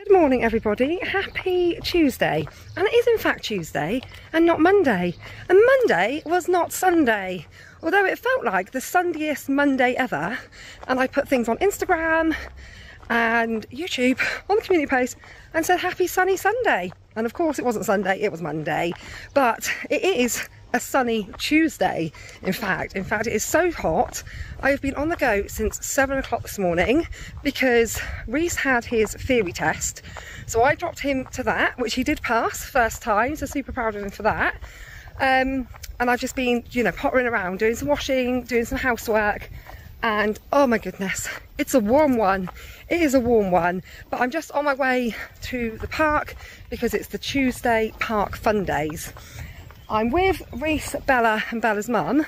Good morning everybody, happy Tuesday, and it is in fact Tuesday and not Monday, and Monday was not Sunday, although it felt like the Sundiest Monday ever, and I put things on Instagram and YouTube on the community post and said happy sunny Sunday, and of course it wasn't Sunday, it was Monday, but it is a sunny Tuesday. In fact it is so hot. I've been on the go since 7 o'clock this morning because Reese had his theory test, so I dropped him to that, which he did pass first time, so super proud of him for that. And I've just been, you know, pottering around, doing some washing, doing some housework, and oh my goodness, it's a warm one. It is a warm one, but I'm just on my way to the park because it's the Tuesday Park Fun Days. I'm with Reese, Bella and Bella's mum,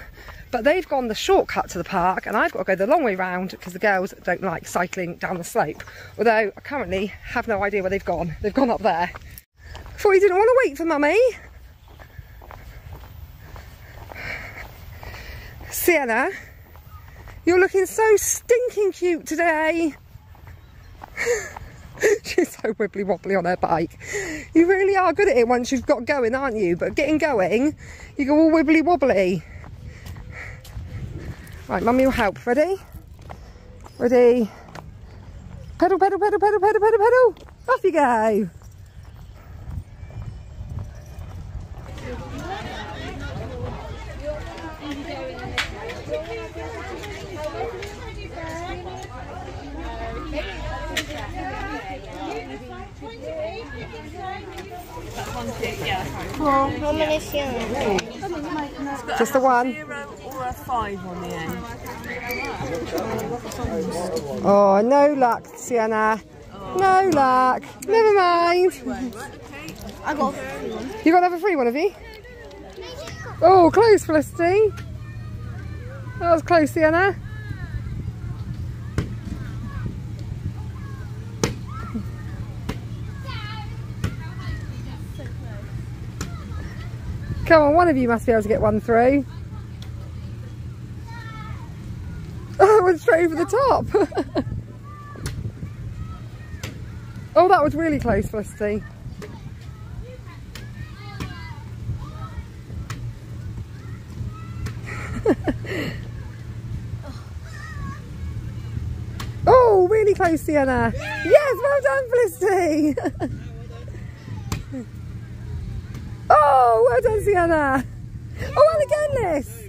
but they've gone the shortcut to the park and I've got to go the long way round because the girls don't like cycling down the slope, although I currently have no idea where they've gone. They've gone up there. Thought you didn't want to wait for mummy. Sienna, you're looking so stinking cute today. She's so wibbly wobbly on her bike. You really are good at it once you've got going, aren't you? But getting going, you go all wibbly wobbly. Right, mummy will help. Ready? Ready? Pedal, pedal, pedal, pedal, pedal, pedal, pedal. Off you go. Just the one. 0 or a 5 on the end. Oh, no luck, Sienna. No luck. Never mind. I got a free one. You got another free one, have you? Oh, close, Felicity. That was close, Sienna. Come on, one of you must be able to get one through. Oh, it went straight over the top. Oh, that was really close, Felicity. Oh, really close, Sienna. Yes, well done, Felicity. Oh, well done, Sienna. Oh, and again, Liz.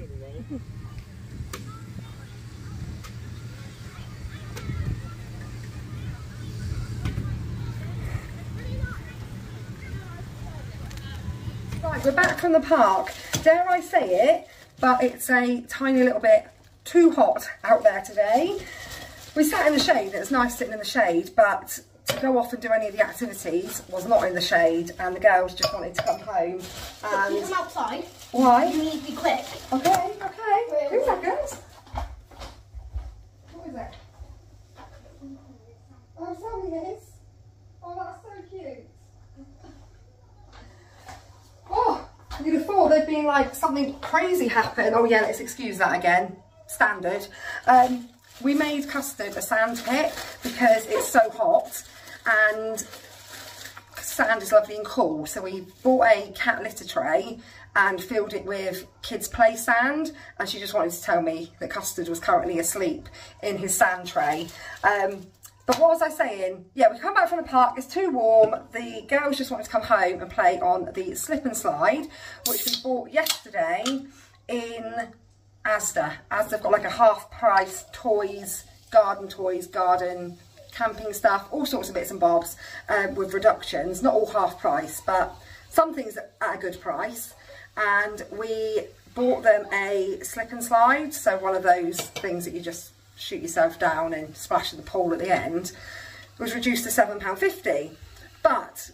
Right, we're back from the park. Dare I say it, but it's a tiny little bit too hot out there today. We sat in the shade. It was nice sitting in the shade, but to go off and do any of the activities was not in the shade, and the girls just wanted to come home. And You come outside. why? You need to be quick. Okay, okay. 2 seconds. What is it? Oh, sorry, Liz. Oh, that's so cute. Oh, you'd have thought there'd been like something crazy happen. Oh yeah, let's excuse that again. Standard. We made custard a sand pit because it's so hot and sand is lovely and cool, so we bought a cat litter tray and filled it with kids play sand, and she just wanted to tell me that Custard was currently asleep in his sand tray. But what was I saying? Yeah, we come back from the park, it's too warm, the girls just wanted to come home and play on the slip and slide, which we bought yesterday in Asda. Asda's got like a half price toys, garden camping stuff, all sorts of bits and bobs with reductions, not all half price, but some things at a good price. And we bought them a slip and slide, so one of those things that you just shoot yourself down and splash in the pool at the end, was reduced to £7.50. But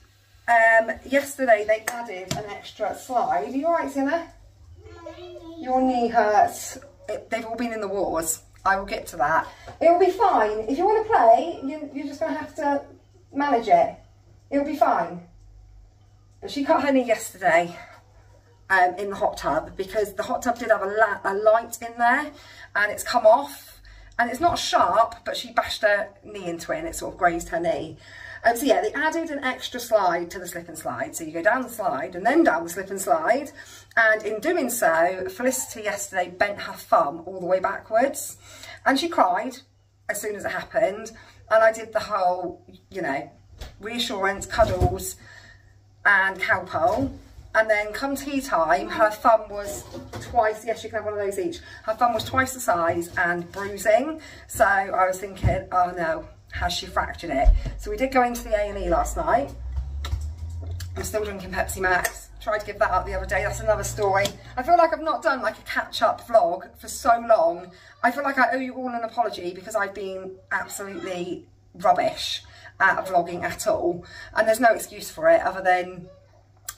yesterday they added an extra slide. Are you alright, Sienna? Your knee hurts. They've all been in the wars. I will get to that. It'll be fine. If you want to play, you're just going to have to manage it. It'll be fine. But she cut her knee yesterday in the hot tub because the hot tub did have a light in there and it's come off. And it's not sharp, but she bashed her knee into it and it sort of grazed her knee. So yeah, they added an extra slide to the slip and slide. So you go down the slide and then down the slip and slide. And in doing so, Felicity yesterday bent her thumb all the way backwards. And she cried as soon as it happened. And I did the whole, you know, reassurance, cuddles and cowpole. And then come tea time, her thumb was twice, yes, you can have one of those each. Her thumb was twice the size and bruising. So I was thinking, oh no, has she fractured it? So we did go into the A&E last night. I'm still drinking Pepsi Max. Tried to give that up the other day, that's another story. I feel like I've not done like a catch-up vlog for so long. I feel like I owe you all an apology because I've been absolutely rubbish at vlogging at all. And there's no excuse for it other than,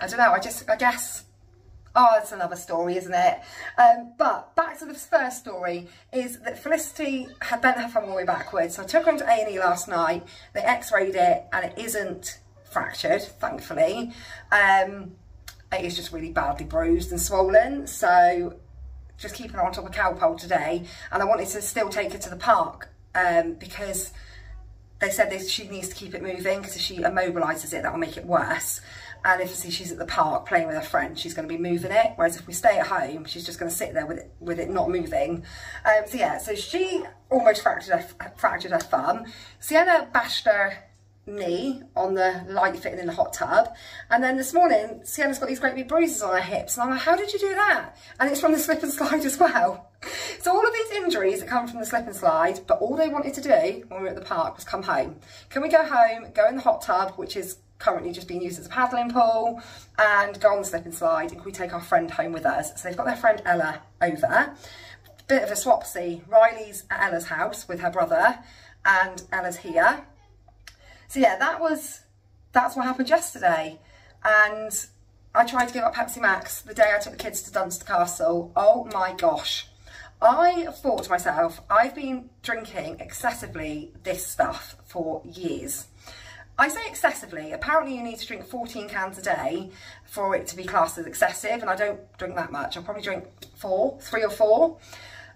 I don't know, I guess, oh, it's another story, isn't it? But back to the first story is that Felicity had bent her thumb all the way backwards. So I took her into A&E last night. They x-rayed it and it isn't fractured, thankfully. It is just really badly bruised and swollen. So just keeping her on top of cowpole today. And I wanted to still take her to the park because they said she needs to keep it moving because if she immobilises it, that will make it worse. And if she's at the park playing with her friend, she's going to be moving it. Whereas if we stay at home, she's just going to sit there with it not moving. So yeah, so she almost fractured her thumb. Sienna bashed her knee on the light fitting in the hot tub. And then this morning, Sienna's got these great big bruises on her hips. And I'm like, how did you do that? And it's from the slip and slide as well. So all of these injuries that come from the slip and slide, but all they wanted to do when we were at the park was come home. Can we go home, go in the hot tub, which is currently just being used as a paddling pool, and go on the slip and slide, and can we take our friend home with us? So they've got their friend Ella over. Bit of a swapsy. Riley's at Ella's house with her brother, and Ella's here. So yeah, that's what happened yesterday. And I tried to give up Pepsi Max the day I took the kids to Dunster Castle. Oh my gosh. I thought to myself, I've been drinking excessively this stuff for years. I say excessively, apparently you need to drink 14 cans a day for it to be classed as excessive, and I don't drink that much. I'll probably drink 3 or 4.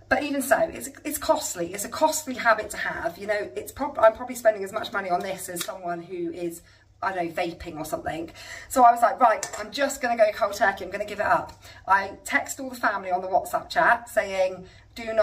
But even so, it's costly. It's a costly habit to have. You know, I'm probably spending as much money on this as someone who is, I don't know, vaping or something. So I was like, right, I'm just going to go cold turkey. I'm going to give it up. I text all the family on the WhatsApp chat saying, can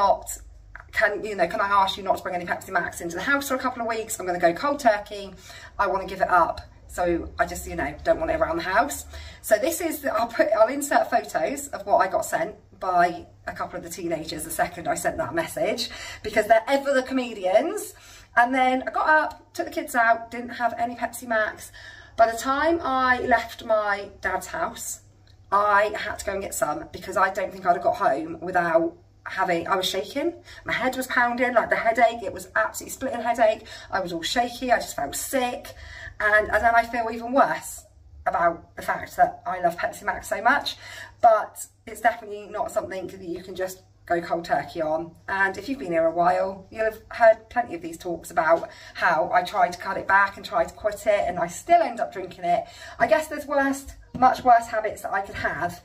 I ask you not to bring any Pepsi Max into the house for a couple of weeks? I'm going to go cold turkey. I want to give it up. So I just, don't want it around the house. So this is, I'll insert photos of what I got sent by a couple of the teenagers the second I sent that message, because they're ever the comedians. And then I got up, took the kids out, didn't have any Pepsi Max. By the time I left my dad's house, I had to go and get some because I don't think I'd have got home without I was shaking, my head was pounding, like the headache, it was absolutely splitting headache. I was all shaky, I just felt sick. And then I feel even worse about the fact that I love Pepsi Max so much, but it's definitely not something that you can just go cold turkey on. And if you've been here a while, you'll have heard plenty of these talks about how I tried to cut it back and tried to quit it and I still end up drinking it. I guess there's much worse habits that I could have.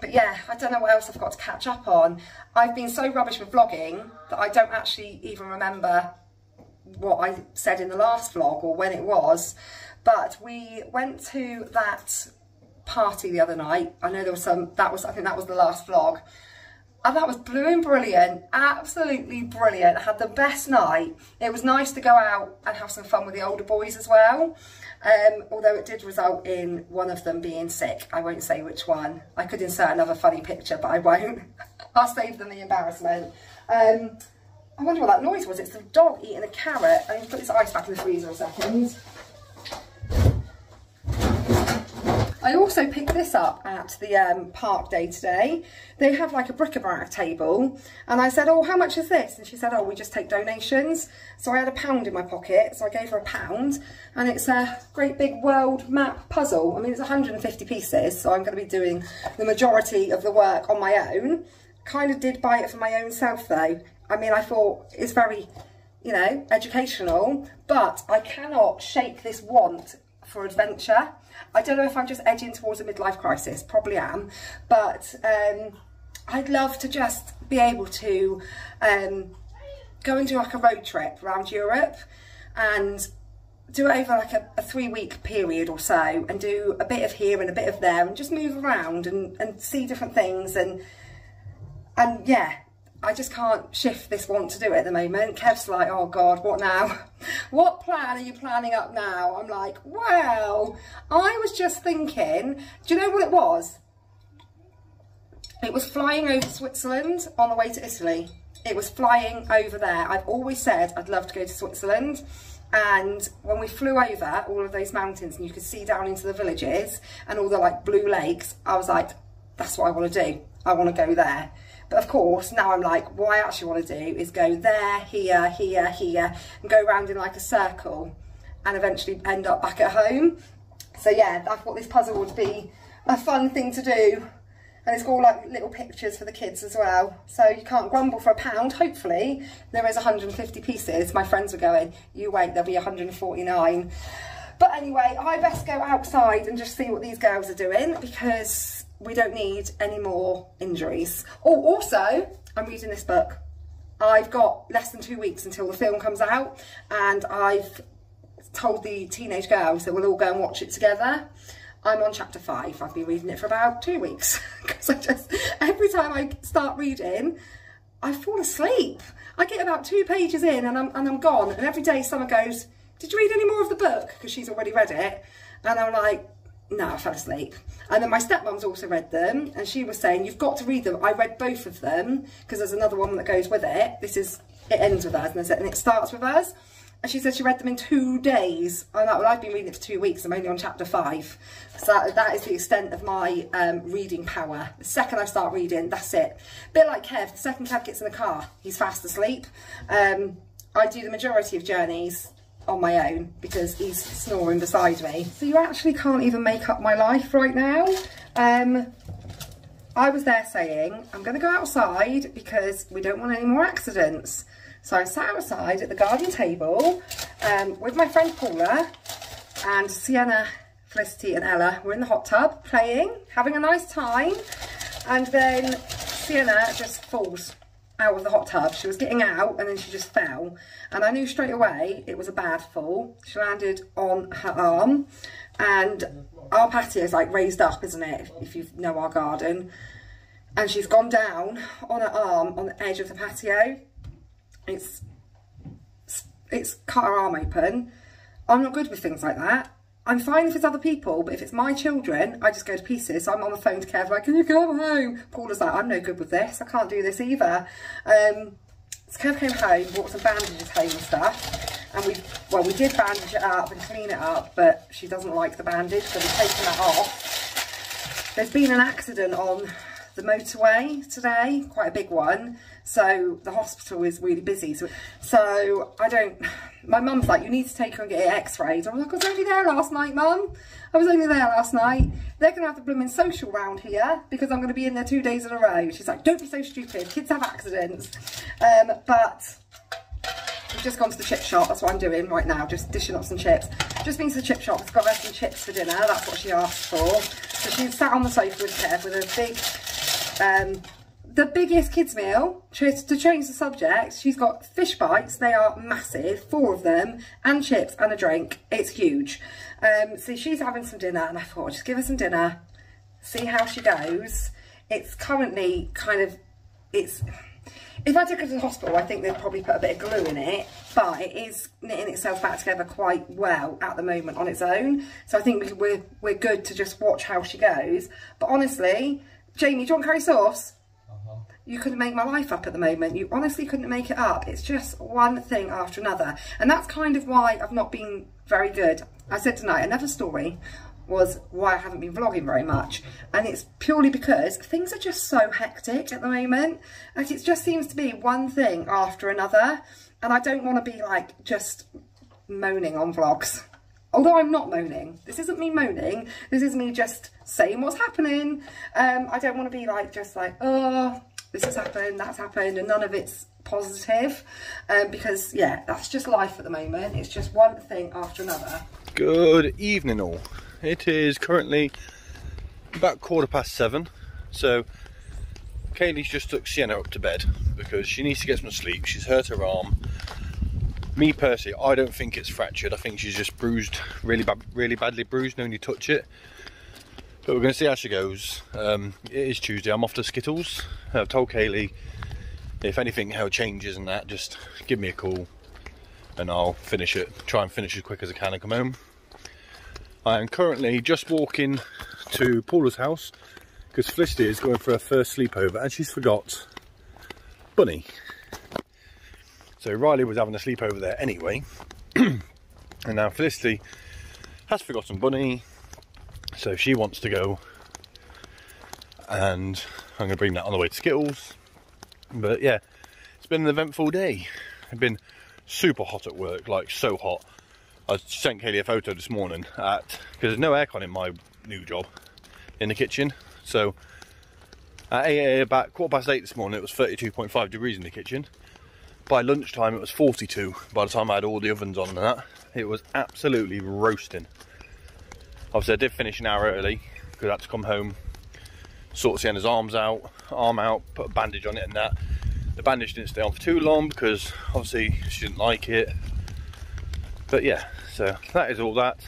But yeah, I don't know what else I've got to catch up on. I've been so rubbish with vlogging that I don't actually even remember what I said in the last vlog or when it was. But we went to that party the other night. I know there was I think that was the last vlog. And that was brilliant, absolutely brilliant. I had the best night. It was nice to go out and have some fun with the older boys as well. Although it did result in one of them being sick. I won't say which one. I could insert another funny picture, but I won't. I'll save them the embarrassment. I wonder what that noise was. It's the dog eating a carrot. I need to put this ice back in the freezer a second. I also picked this up at the park day today. They have like a bric-a-brac table, and I said, oh, how much is this? And she said, oh, we just take donations. So I had £1 in my pocket, so I gave her £1, and it's a great big world map puzzle. I mean, it's 150 pieces, so I'm going to be doing the majority of the work on my own. Kind of did buy it for my own self though. I mean, I thought it's very, educational, but I cannot shake this want for adventure. I don't know if I'm just edging towards a midlife crisis, probably am, but I'd love to just be able to go and do like a road trip around Europe and do it over like a 3-week period or so, and do a bit of here and a bit of there, and just move around and see different things, and yeah, I just can't shift this want to do it at the moment. Kev's like, oh God, what now? What plan are you planning up now? I'm like, well, I was just thinking, do you know what it was? It was flying over Switzerland on the way to Italy. It was flying over there. I've always said I'd love to go to Switzerland. And when we flew over all of those mountains and you could see down into the villages and all the like blue lakes, I was like, that's what I want to do. I want to go there. But of course, now I'm like, what I actually want to do is go there, here, here, here, and go around in like a circle and eventually end up back at home. So yeah, I thought this puzzle would be a fun thing to do. And it's got all like little pictures for the kids as well. So you can't grumble for £1. Hopefully there is 150 pieces. My friends were going, you wait, there'll be 149. But anyway, I best go outside and just see what these girls are doing, because we don't need any more injuries. Oh, also, I'm reading this book. I've got less than 2 weeks until the film comes out, and I've told the teenage girls that we'll all go and watch it together. I'm on chapter 5. I've been reading it for about 2 weeks, because every time I start reading, I fall asleep. I get about 2 pages in and I'm gone. And every day Summer goes, did you read any more of the book? Because she's already read it. And I'm like, no, I fell asleep. And then my stepmom's also read them, and she was saying, you've got to read them. I read both of them, because there's another one that goes with it. It ends with us, and it starts with us. And she said she read them in 2 days. I'm like, well, I've been reading it for 2 weeks. I'm only on chapter 5. So that is the extent of my reading power. The second I start reading, that's it. A bit like Kev. The second Kev gets in the car, he's fast asleep. I do the majority of journeys on my own because he's snoring beside me. So you actually can't even make up my life right now. I was there saying, I'm going to go outside because we don't want any more accidents. So I sat outside at the garden table with my friend Paula, and Sienna, Felicity and Ella were in the hot tub playing, having a nice time. And then Sienna just falls out of the hot tub. She was getting out and then she just fell. And I knew straight away it was a bad fall. She landed on her arm, and our patio is like raised up, isn't it, if you know our garden. And she's gone down on her arm on the edge of the patio. It's cut her arm open. I'm not good with things like that. I'm fine if it's other people, but if it's my children, I just go to pieces. So I'm on the phone to Kev, like, can you come home? Paula's like, I'm no good with this. I can't do this either. So Kev came home, brought some bandages home and stuff. And we did bandage it up and clean it up, but she doesn't like the bandage, so we've taken that off. There's been an accident on the motorway today, quite a big one, so the hospital is really busy. So my mum's like, you need to take her and get it x-rayed. I was like, I was only there last night, Mum. I was only there last night. They're going to have the blooming social round here because I'm going to be in there 2 days in a row. She's like, don't be so stupid, kids have accidents. But we've just gone to the chip shop. That's what I'm doing right now, just dishing up some chips. Just been to the chip shop, got her some chips for dinner. That's what she asked for. So she's sat on the sofa with Kev with a big the biggest kids meal. To change the subject, she's got fish bites. They are massive, 4 of them, and chips and a drink. It's huge. So she's having some dinner, and I thought, I'll just give her some dinner, see how she goes. It's currently kind of, if I took her to the hospital, I think they'd probably put a bit of glue in it, but it is knitting itself back together quite well at the moment on its own. So I think we're good to just watch how she goes. But honestly, Jamie, do you want curry sauce? You couldn't make my life up at the moment. You honestly couldn't make it up. It's just one thing after another. And that's kind of why I've not been very good. I said tonight, another story was why I haven't been vlogging very much. And it's purely because things are just so hectic at the moment. Like, it just seems to be one thing after another. And I don't want to be like just moaning on vlogs. Although I'm not moaning. This isn't me moaning. This is me just saying what's happening. I don't want to be like, just like, oh, this has happened, that's happened, and none of it's positive. Because, yeah, that's just life at the moment. It's just one thing after another. Good evening all. It is currently about 7:15. So Kaylee's just took Sienna up to bed because she needs to get some sleep. She's hurt her arm. Me personally, I don't think it's fractured. I think she's just bruised, really badly bruised, when you touch it. But we're going to see how she goes. It is Tuesday, I'm off to Skittles. I've told Kaylee, if anything how it changes and that, just give me a call and I'll finish it. Try and finish as quick as I can and come home. I am currently just walking to Paula's house because Felicity is going for her first sleepover and she's forgot Bunny. So Riley was having a sleepover there anyway. And now Felicity has forgotten Bunny. So she wants to go. And I'm going to bring that on the way to Skittles. But yeah, it's been an eventful day. I've been super hot at work, like so hot. I sent Kaylee a photo this morning because there's no aircon in my new job in the kitchen. So at about 8:15 this morning, it was 32.5 degrees in the kitchen. By lunchtime, it was 42. By the time I had all the ovens on and that, it was absolutely roasting. Obviously, I did finish an hour early because I had to come home, sort Sienna's arm out, put a bandage on it and that. The bandage didn't stay on for too long because obviously she didn't like it. But yeah, so that is all that.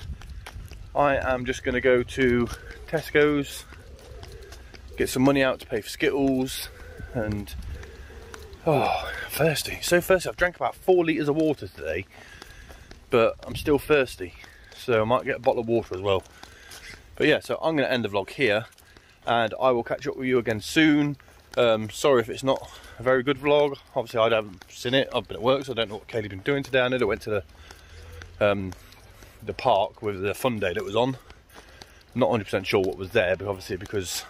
I am just going to go to Tesco's, get some money out to pay for Skittles, and oh, thirsty, so thirsty. I've drank about 4 litres of water today, but I'm still thirsty, so I might get a bottle of water as well. But yeah, so I'm going to end the vlog here, and I will catch up with you again soon. Sorry if it's not a very good vlog. Obviously I haven't seen it, I've been at work, so I don't know what Kaylee's been doing today. I know they went to the park with the fun day that was on. I'm not 100% sure what was there, but obviously because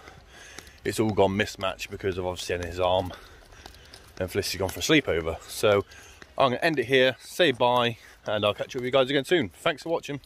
it's all gone mismatched because of obviously his arm, and Felicity's gone for a sleepover. So I'm going to end it here, say bye, and I'll catch up with you guys again soon. Thanks for watching.